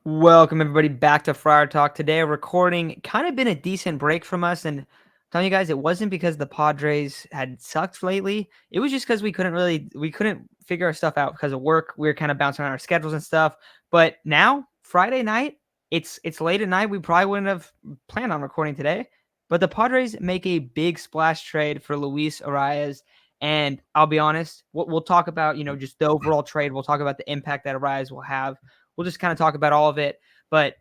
Welcome everybody back to Friar Talk. Today, recording kind of been a decent break from us, and I'm telling you guys, it wasn't because the Padres had sucked lately. It was just because we couldn't figure our stuff out because of work. We were kind of bouncing around our schedules and stuff. But now, Friday night, it's late at night. We probably wouldn't have planned on recording today, but the Padres make a big splash trade for Luis Arraez. And I'll be honest, we'll talk about just the overall trade. We'll talk about the impact that Arise will have. We'll just kind of talk about all of it. But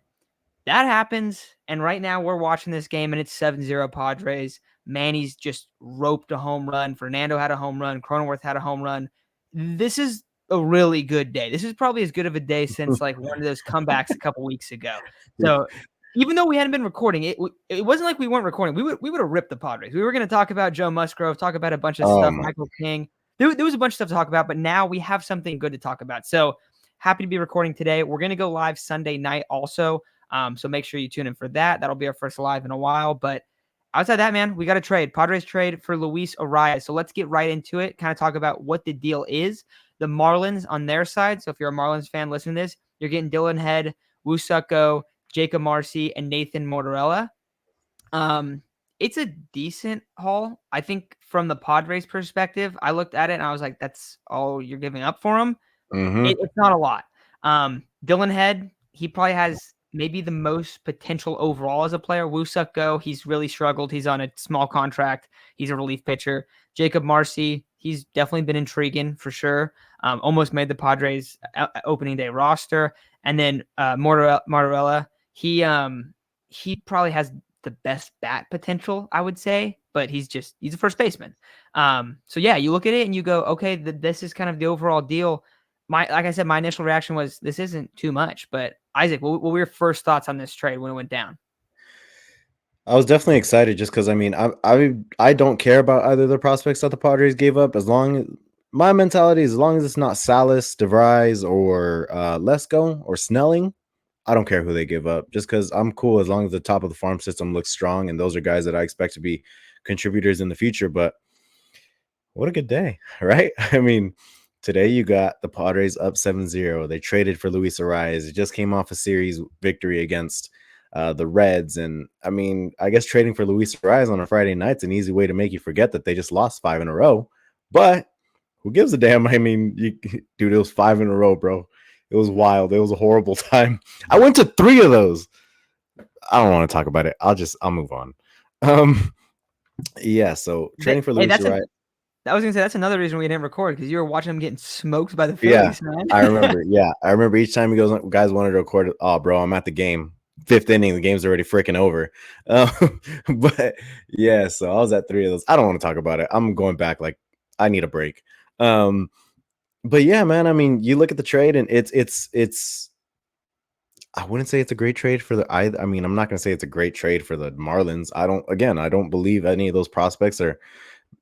that happens. And right now we're watching this game and it's 7-0 Padres. Manny's just roped a home run. Fernando had a home run. Cronenworth had a home run. This is a really good day. This is probably as good of a day since like one of those comebacks a couple weeks ago. So even though we hadn't been recording, it wasn't like we weren't recording. We would have ripped the Padres. We were going to talk about Joe Musgrove, talk about a bunch of stuff, My Michael King. There was a bunch of stuff to talk about, but now we have something good to talk about. So happy to be recording today. We're going to go live Sunday night also. So make sure you tune in for that. That'll be our first live in a while. But outside that, man, we got a trade. Padres trade for Luis Arraez. So let's get right into it. Kind of talk about what the deal is. The Marlins on their side. So if you're a Marlins fan listening to this, you're getting Dylan Head, Woo Sucko, Jacob Marcy, and Nathan Mortarella. It's a decent haul. I think from the Padres perspective, I looked at it and I was like, that's all you're giving up for him. It's not a lot. Dylan Head, he probably has maybe the most potential overall as a player. Woo Suk Go, he's really struggled. He's on a small contract. He's a relief pitcher. Jacob Marcy, he's definitely been intriguing for sure. Almost made the Padres opening day roster. And then Mortarella, he probably has the best bat potential, I would say, but he's a first baseman. So yeah, you look at it and you go, okay, this is kind of the overall deal. Like I said, my initial reaction was this isn't too much. But Isaac, what were your first thoughts on this trade when it went down? I was definitely excited just because I don't care about either of the prospects that the Padres gave up. My mentality is as long as it's not Salas, DeVries, or Lesko or Snelling, I don't care who they give up. Just because I'm cool as long as the top of the farm system looks strong, and those are guys that I expect to be contributors in the future. But what a good day, right? I mean, today you got the Padres up 7-0. They traded for Luis Arraez. It just came off a series victory against the Reds. And I mean, I guess trading for Luis Arraez on a Friday night's an easy way to make you forget that they just lost 5 in a row. But who gives a damn? I mean, dude, it was 5 in a row, bro. It was wild. It was a horrible time. I went to 3 of those. I don't want to talk about it. I'll move on. Yeah, so trading for Luis Arraez. I was gonna say that's another reason we didn't record because you were watching them getting smoked by the Yeah, Phillies, man. I remember. Yeah, I remember each time guys wanted to record. Oh, bro, I'm at the game. 5th inning, the game's already freaking over. But yeah, so I was at 3 of those. I don't want to talk about it. I'm going back. Like I need a break. But yeah, man. I mean, you look at the trade, and it's. I wouldn't say it's a great trade for the. I mean, I'm not gonna say it's a great trade for the Marlins. I don't believe any of those prospects are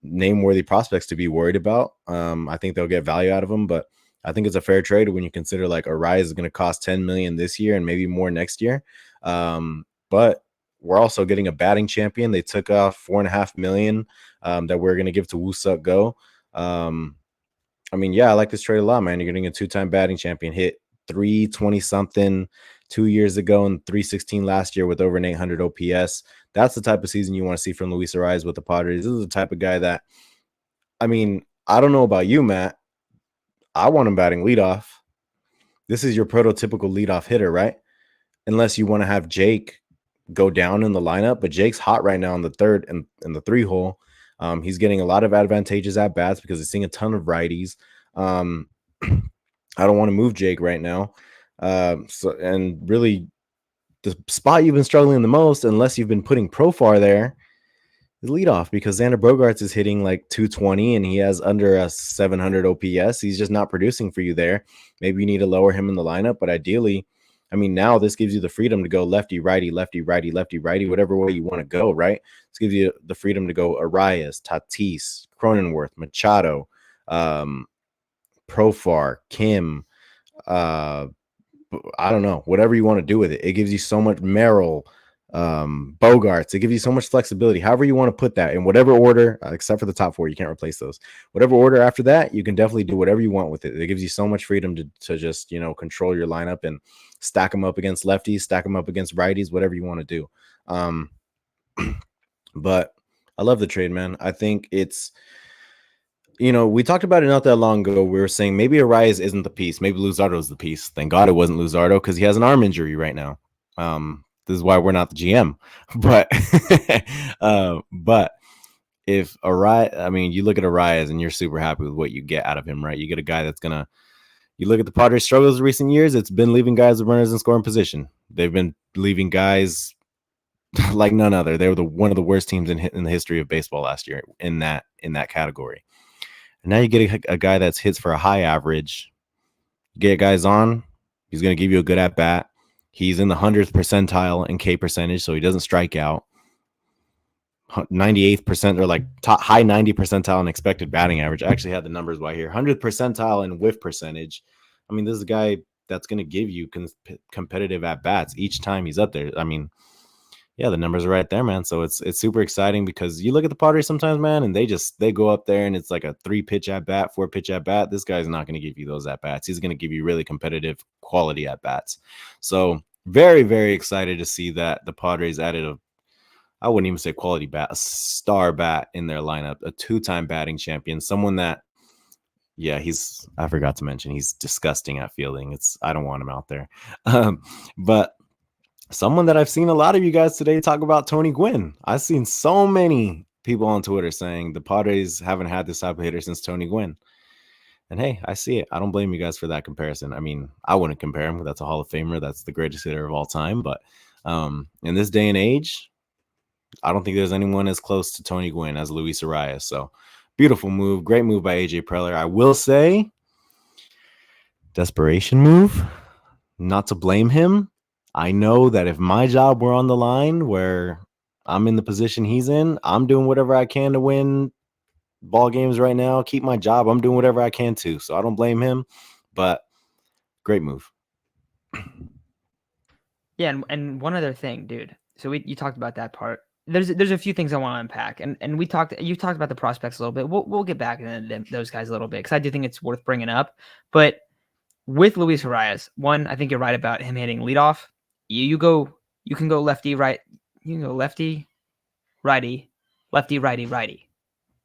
name-worthy prospects to be worried about. I think they'll get value out of them, but I think it's a fair trade when you consider like Arise is going to cost $10 million this year and maybe more next year. But we're also getting a batting champion. They took off $4.5 million that we're going to give to Woo-Suk Go. I mean, yeah, I like this trade a lot, man. You're getting a 2-time batting champion, hit 320 something 2 years ago and 316 last year with over an 800 OPS. That's the type of season you want to see from Luis Arraez with the Padres. This is the type of guy that, I mean, I don't know about you, Matt. I want him batting leadoff. This is your prototypical leadoff hitter, right? Unless you want to have Jake go down in the lineup, but Jake's hot right now in the third and in the 3 hole. He's getting a lot of advantageous at bats because he's seeing a ton of righties. I don't want to move Jake right now. And really, the spot you've been struggling the most, unless you've been putting Profar there, is leadoff because Xander Bogaerts is hitting like 220 and he has under a 700 OPS. He's just not producing for you there. Maybe you need to lower him in the lineup, but ideally, I mean, now this gives you the freedom to go lefty, righty, lefty, righty, lefty, righty, whatever way you want to go, right? This gives you the freedom to go Arias, Tatis, Cronenworth, Machado, Profar, Kim, I don't know, whatever you want to do with it. It gives you so much Merrill. Bogarts. It gives you so much flexibility. However you want to put that in whatever order, except for the top 4, you can't replace those. Whatever order after that, you can definitely do whatever you want with it. It gives you so much freedom to just, you know, control your lineup and stack them up against lefties, stack them up against righties, whatever you want to do. But I love the trade, man. I think it's, you know, we talked about it not that long ago. We were saying maybe ARRAEZ isn't the piece. Maybe Luzardo's the piece. Thank God it wasn't Luzardo because he has an arm injury right now. This is why we're not the GM. But but if ARRAEZ, I mean, you look at ARRAEZ and you're super happy with what you get out of him, right? You get a guy that's gonna. You look at the Padres' struggles in recent years. It's been leaving guys with runners in scoring position. They've been leaving guys like none other. They were one of the worst teams in the history of baseball last year in that category. And now you get a guy that's hits for a high average. You get guys on, he's going to give you a good at bat. He's in the 100th percentile in K percentage, so he doesn't strike out. 98th percent or like high 90 percentile in expected batting average. I actually had the numbers right here. 100th percentile in whiff percentage. I mean, this is a guy that's going to give you competitive at bats each time he's up there. I mean, yeah, the numbers are right there, man. So it's super exciting because you look at the Padres sometimes, man, and they go up there and it's like a 3-pitch at bat, 4-pitch at bat. This guy's not going to give you those at bats. He's going to give you really competitive quality at bats. So very, very excited to see that the Padres added I wouldn't even say quality bat, a star bat in their lineup, a 2-time batting champion, someone that, yeah, I forgot to mention, he's disgusting at fielding. I don't want him out there. But someone that I've seen a lot of you guys today talk about, Tony Gwynn. I've seen so many people on Twitter saying the Padres haven't had this type of hitter since Tony Gwynn. And hey, I see it. I don't blame you guys for that comparison. I mean, I wouldn't compare him. That's a Hall of Famer. That's the greatest hitter of all time. But in this day and age, I don't think there's anyone as close to Tony Gwynn as Luis Arias. So beautiful move. Great move by AJ Preller. I will say, desperation move. Not to blame him. I know that if my job were on the line where I'm in the position he's in, I'm doing whatever I can to win ball games right now, keep my job. I'm doing whatever I can too. So I don't blame him, but great move. Yeah, and one other thing, dude. So you talked about that part. There's a few things I want to unpack, and you talked about the prospects a little bit. We'll get back into those guys a little bit because I do think it's worth bringing up. But with Luis Arias, one, I think you're right about him hitting leadoff. You can go lefty, right. You can go lefty, righty, lefty, righty, righty.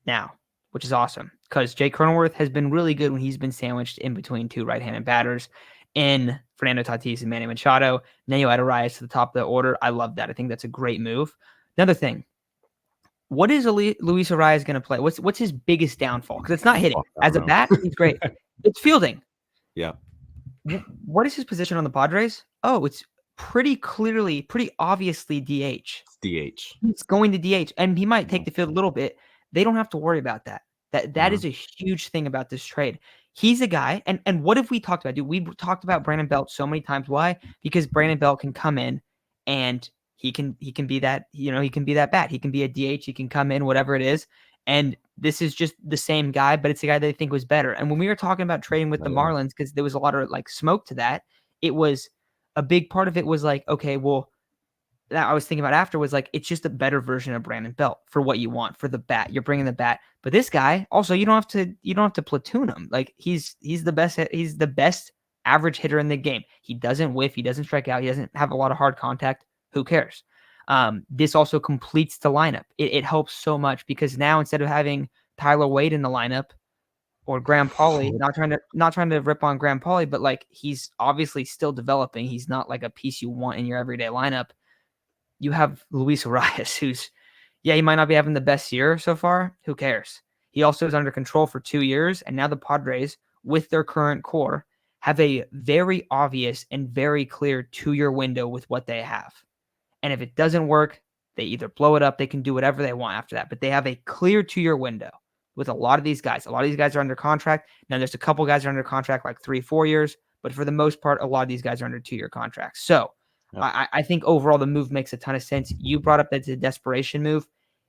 Now, which is awesome because Jake Cronenworth has been really good when he's been sandwiched in between 2 right-handed batters in Fernando Tatis and Manny Machado. Now you add Arias to the top of the order. I love that. I think that's a great move. Another thing, what is Luis Arias going to play? What's his biggest downfall? Because it's not hitting. As a bat, he's great. It's fielding. Yeah. What is his position on the Padres? Oh, it's pretty obviously DH. DH. He's going to DH, and he might take the field a little bit. They don't have to worry about that. That is a huge thing about this trade. He's a guy, and what have we talked about? Dude, we've talked about Brandon Belt so many times. Why? Because Brandon Belt can come in and he can be that, he can be that bat. He can be a DH. He can come in, whatever it is. And this is just the same guy, but it's the guy that I think was better. And when we were talking about trading with the Marlins, because there was a lot of like smoke to that, it was a big part of it was like, okay, well, that I was thinking about after was like, it's just a better version of Brandon Belt for what you want for the bat. You're bringing the bat, but this guy also, you don't have to platoon him. Like he's the best average hitter in the game. He doesn't whiff. He doesn't strike out. He doesn't have a lot of hard contact. Who cares? This also completes the lineup. It helps so much because now instead of having Tyler Wade in the lineup or Graham Pauley, not trying to rip on Graham Pauley, but like he's obviously still developing. He's not like a piece you want in your everyday lineup. You have Luis Arias, who's, he might not be having the best year so far. Who cares? He also is under control for 2 years, and now the Padres, with their current core, have a very obvious and very clear 2-year window with what they have. And if it doesn't work, they either blow it up, they can do whatever they want after that. But they have a clear 2-year window with a lot of these guys. A lot of these guys are under contract. Now, there's a couple guys that are under contract like 3-4 years, but for the most part, a lot of these guys are under 2-year contracts. So I think overall the move makes a ton of sense. You brought up that it's a desperation move.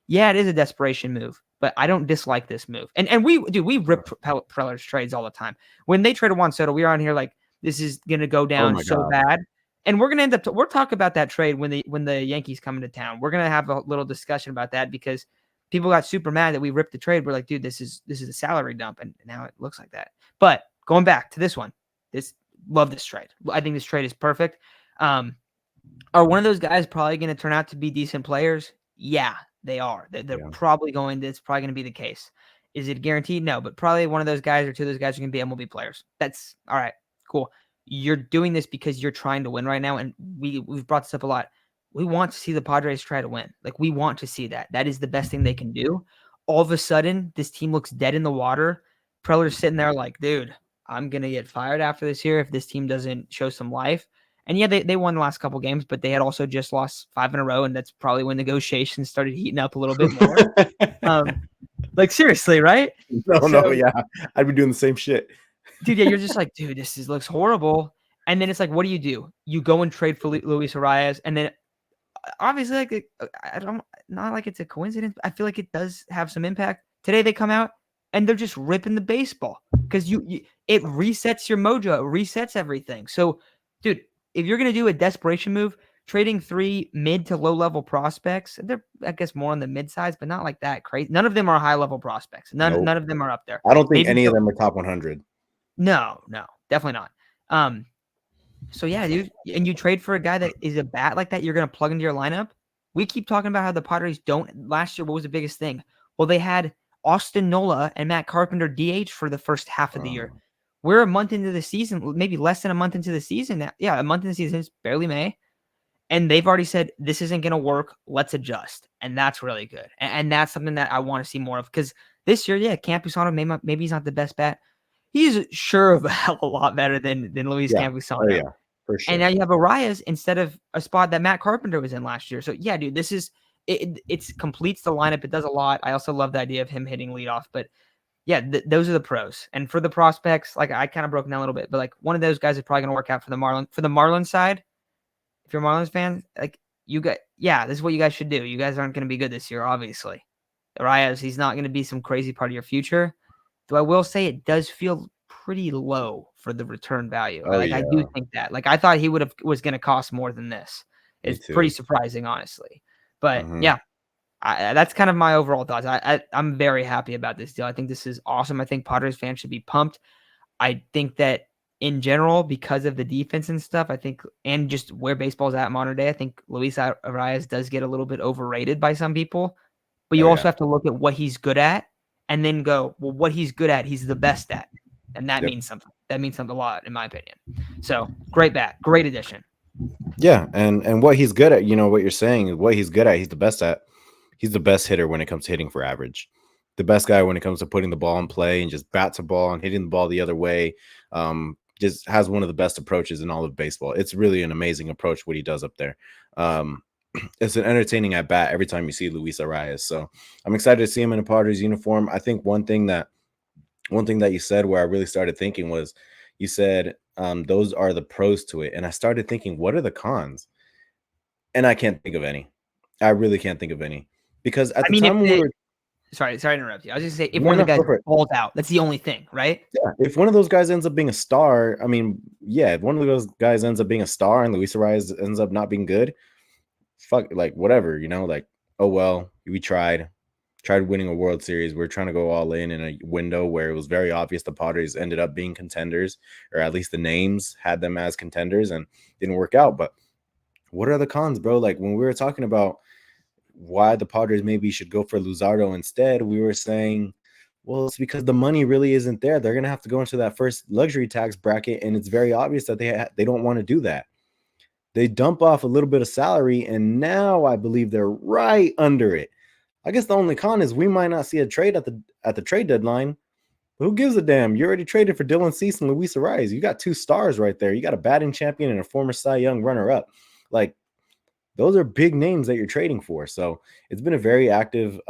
Yeah, it is a desperation move, but I don't dislike this move. And we rip Preller's trades all the time. When they traded Juan Soto, we were on here like, this is going to go down so bad. And we're gonna end up. We'll talk about that trade when the Yankees come into town. We're gonna have a little discussion about that because people got super mad that we ripped the trade. We're like, dude, this is a salary dump, and now it looks like that. But going back to this one, love this trade. I think this trade is perfect. Are one of those guys probably going to turn out to be decent players? Yeah, they are. They're probably going to. It's probably going to be the case. Is it guaranteed? No, but probably one of those guys or two of those guys are going to be MLB players. That's all right. Cool. You're doing this because you're trying to win right now, and we've brought this up a lot. We want to see the Padres try to win. Like, we want to see that. That is the best thing they can do. All of a sudden, this team looks dead in the water. Preller's sitting there like, dude, I'm going to get fired after this year if this team doesn't show some life. And yeah, they won the last couple games, but they had also just lost 5 in a row, and that's probably when negotiations started heating up a little bit more. Like, seriously, right? No, yeah, I'd be doing the same shit, dude. Yeah, you're just like, dude, this looks horrible. And then it's like, what do? You go and trade for Luis ARRAEZ, and then obviously, like, not like it's a coincidence, but I feel like it does have some impact. Today they come out and they're just ripping the baseball because it resets your mojo, it resets everything. So, dude, if you're gonna do a desperation move, trading 3 mid to low level prospects, they're, I guess, more on the mid size, but not like that crazy. None of them are high level prospects. None of them are up there. I don't think any of them are top 100. No, definitely not. So yeah, dude, and you trade for a guy that is a bat like that, you're gonna plug into your lineup. We keep talking about how the Padres don't. Last year, what was the biggest thing? Well, they had Austin Nola and Matt Carpenter DH for the first half of the year. We're a month into the season, maybe less than a month into the season now. Yeah, a month into the season, it's barely May. And they've already said, this isn't going to work. Let's adjust. And that's really good. And that's something that I want to see more of. Because this year, yeah, Campusano, maybe he's not the best bat. He's sure of a hell of a lot better than Luis Campusano. Oh, yeah, for sure. And now you have ARRAEZ instead of a spot that Matt Carpenter was in last year. So, yeah, dude, this is it completes the lineup. It does a lot. I also love the idea of him hitting leadoff. But, yeah, those are the pros. And for the prospects, like, I kind of broke down a little bit. But, like, one of those guys is probably going to work out for the Marlins. For the Marlins side, if you're a Marlins fan, like, this is what you guys should do. You guys aren't going to be good this year, obviously. ARRAEZ, he's not going to be some crazy part of your future. Though I will say it does feel pretty low for the return value. I do think that. Like, I thought he was going to cost more than this. It's pretty surprising, honestly. But yeah, that's kind of my overall thoughts. I'm very happy about this deal. I think this is awesome. I think Padres fans should be pumped. I think that in general, because of the defense and stuff, I think, and just where baseball's at modern day, I think Luis ARRAEZ does get a little bit overrated by some people. But you also have to look at what he's good at and then go, well, what he's good at, he's the best at. And that means something. That means something a lot, in my opinion. So, great bat. Great addition. Yeah, and what he's good at, what you're saying, what he's good at, he's the best at. He's the best hitter when it comes to hitting for average. The best guy when it comes to putting the ball in play and just bats a ball and hitting the ball the other way. Just has one of the best approaches in all of baseball. It's really an amazing approach what he does up there. It's an entertaining at bat every time you see Luis ARRAEZ. So I'm excited to see him in a Padres uniform. I think one thing that you said where I really started thinking was you said those are the pros to it. And I started thinking, what are the cons? And I can't think of any. I really can't think of any. Because at the time we were... Sorry to interrupt you. I was just saying, if one of the guys falls out, that's the only thing, right? Yeah. If one of those guys ends up being a star, I mean, yeah, if one of those guys ends up being a star and Luis ARRAEZ ends up not being good, fuck, like, whatever, like, oh, well, we tried winning a World Series. We're trying to go all in a window where it was very obvious the Padres ended up being contenders, or at least the names had them as contenders, and didn't work out. But what are the cons, bro? Like, when we were talking about why the Padres maybe should go for Luzardo instead, we were saying, well, it's because the money really isn't there. They're going to have to go into that first luxury tax bracket, and it's very obvious that they don't want to do that. They dump off a little bit of salary, and now I believe they're right under it. I guess the only con is we might not see a trade at the trade deadline. But who gives a damn? You already traded for Dylan Cease and Luis ARRAEZ. You got 2 stars right there. You got a batting champion and a former Cy Young runner-up. Like, those are big names that you're trading for. So it's been a very active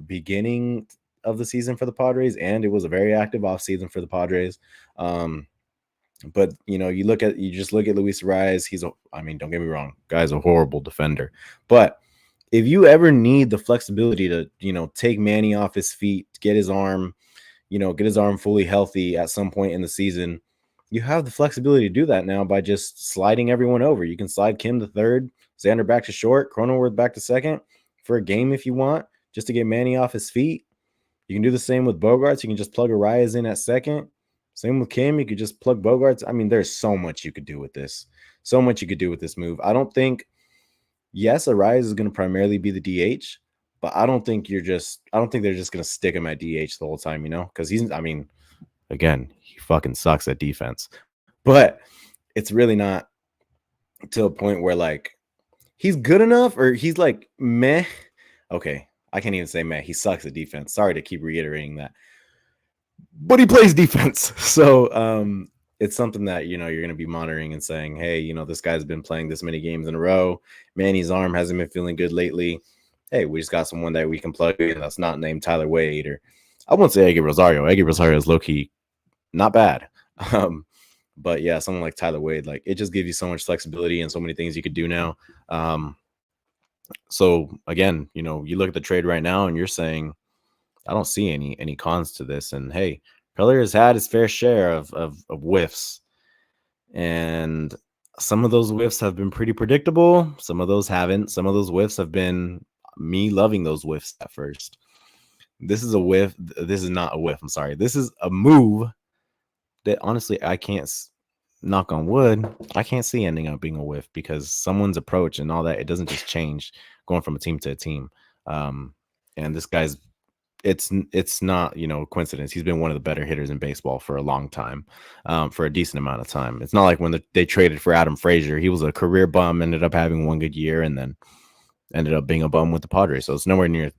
beginning of the season for the Padres, and it was a very active offseason for the Padres. But you just look at Luis ARRAEZ. Don't get me wrong, guy's a horrible defender. But if you ever need the flexibility to, take Manny off his feet, get his arm fully healthy at some point in the season, you have the flexibility to do that now by just sliding everyone over. You can slide Kim to third, Xander back to short, Cronenworth back to second for a game if you want, just to get Manny off his feet. You can do the same with Bogarts. You can just plug ARRAEZ in at second. Same with Kim. You could just plug Bogarts. I mean, there's so much you could do with this. So much you could do with this move. I don't think, yes, ARRAEZ is going to primarily be the DH, but I don't think they're just going to stick him at DH the whole time, because again, he fucking sucks at defense. But it's really not to a point where like he's good enough or he's like meh. Okay, I can't even say meh. He sucks at defense. Sorry to keep reiterating that. But he plays defense. So it's something that, you're going to be monitoring and saying, hey, this guy's been playing this many games in a row. Manny's arm hasn't been feeling good lately. Hey, we just got someone that we can plug in that's not named Tyler Wade, or I won't say Eggy Rosario. Eggy Rosario is low-key not bad. But yeah, someone like Tyler Wade, like it just gives you so much flexibility and so many things you could do now. So again, you look at the trade right now and you're saying, I don't see any cons to this. And hey, Preller has had his fair share of whiffs, and some of those whiffs have been pretty predictable. Some of those haven't. Some of those whiffs have been me loving those whiffs at first. This is a whiff. This is not a whiff. I'm sorry. This is a move that honestly I can't, knock on wood, I can't see ending up being a whiff, because someone's approach and all that, it doesn't just change going from a team to a team. And this guy's, it's not, coincidence. He's been one of the better hitters in baseball for a long time, for a decent amount of time. It's not like when they traded for Adam Frazier, he was a career bum, ended up having one good year, and then ended up being a bum with the Padres. So it's nowhere near,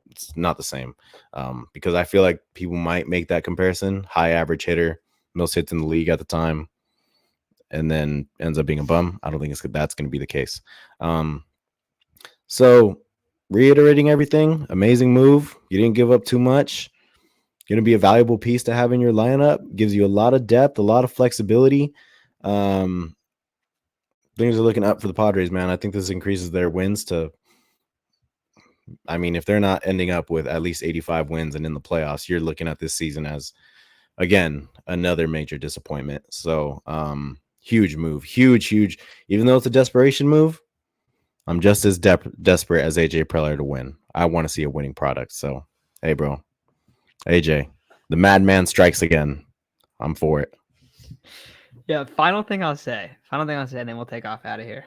it's not the same, because I feel like people might make that comparison. High average hitter, most hits in the league at the time, and then ends up being a bum. I don't think that's going to be the case. So reiterating everything, amazing move. You didn't give up too much. Going to be a valuable piece to have in your lineup. Gives you a lot of depth, a lot of flexibility. Things are looking up for the Padres, man. I think this increases their wins to, if they're not ending up with at least 85 wins and in the playoffs, you're looking at this season as, again, another major disappointment. So huge move, huge. Even though it's a desperation move, I'm just as desperate as AJ Preller to win. I want to see a winning product. So, hey, bro, AJ, the madman strikes again. I'm for it. Yeah, final thing I'll say, and then we'll take off out of here.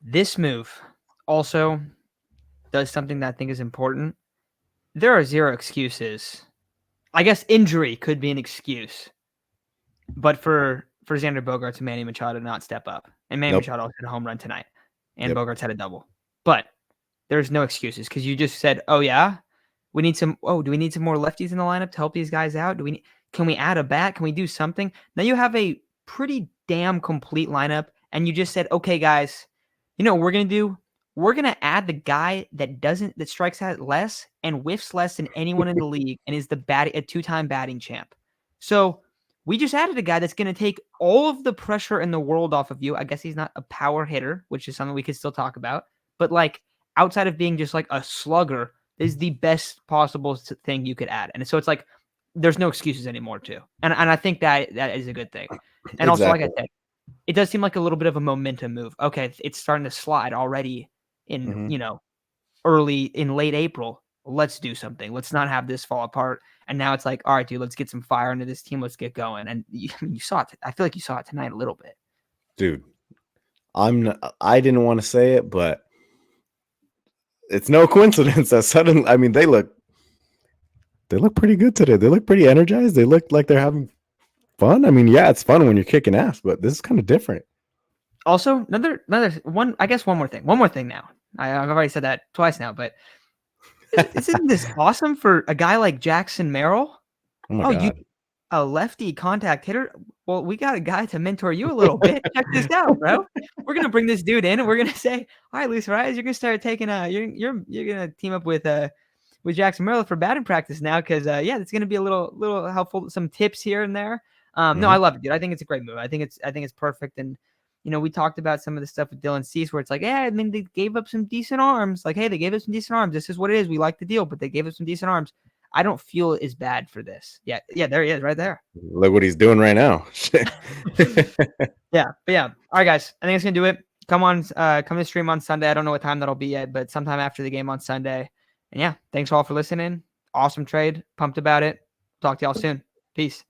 This move also does something that I think is important. There are zero excuses. I guess injury could be an excuse, but for Xander Bogaerts and Manny Machado to not step up, and Manny Machado also hit a home run tonight, and Bogaerts had a double, but there's no excuses, because you just said, oh yeah, we need some. Oh, do we need some more lefties in the lineup to help these guys out? Can we add a bat? Can we do something? Now you have a pretty damn complete lineup, and you just said, okay, guys, you know what we're gonna do? We're gonna add the guy that strikes out less and whiffs less than anyone in the league, and is a two-time batting champ. So we just added a guy that's gonna take all of the pressure in the world off of you. I guess he's not a power hitter, which is something we could still talk about, but like outside of being just like a slugger, is the best possible thing you could add. And so it's like there's no excuses anymore too. And I think that is a good thing. And also, like I said, it does seem like a little bit of a momentum move. Okay, it's starting to slide already in, in late April. Let's do something. Let's not have this fall apart. And now it's like, all right, dude, let's get some fire into this team. Let's get going. And you saw it. I feel like you saw it tonight a little bit. Dude, I didn't want to say it, but it's no coincidence that suddenly, they look pretty good today. They look pretty energized. They look like they're having fun. Yeah, it's fun when you're kicking ass, but this is kind of different. Also, another one. I guess one more thing now. I've already said that twice now, but isn't this awesome for a guy like Jackson Merrill? Oh my God. A lefty contact hitter. Well, we got a guy to mentor you a little bit. Check this out, bro. We're gonna bring this dude in, and we're gonna say, all right, Luis Arias, you're gonna start taking you're gonna team up with Jackson Merrill for batting practice now, because it's gonna be a little helpful, some tips here and there. No, I love it, dude. I think it's a great move. I think it's perfect. And we talked about some of the stuff with Dylan Cease where it's like, yeah, they gave up some decent arms. Like, hey, they gave us some decent arms. This is what it is. We like the deal, but they gave us some decent arms. I don't feel as bad for this. Yeah, there he is, right there. Look what he's doing right now. Yeah, but yeah. All right, guys. I think it's gonna do it. Come to stream on Sunday. I don't know what time that'll be yet, but sometime after the game on Sunday. And yeah, thanks all for listening. Awesome trade. Pumped about it. Talk to y'all soon. Peace.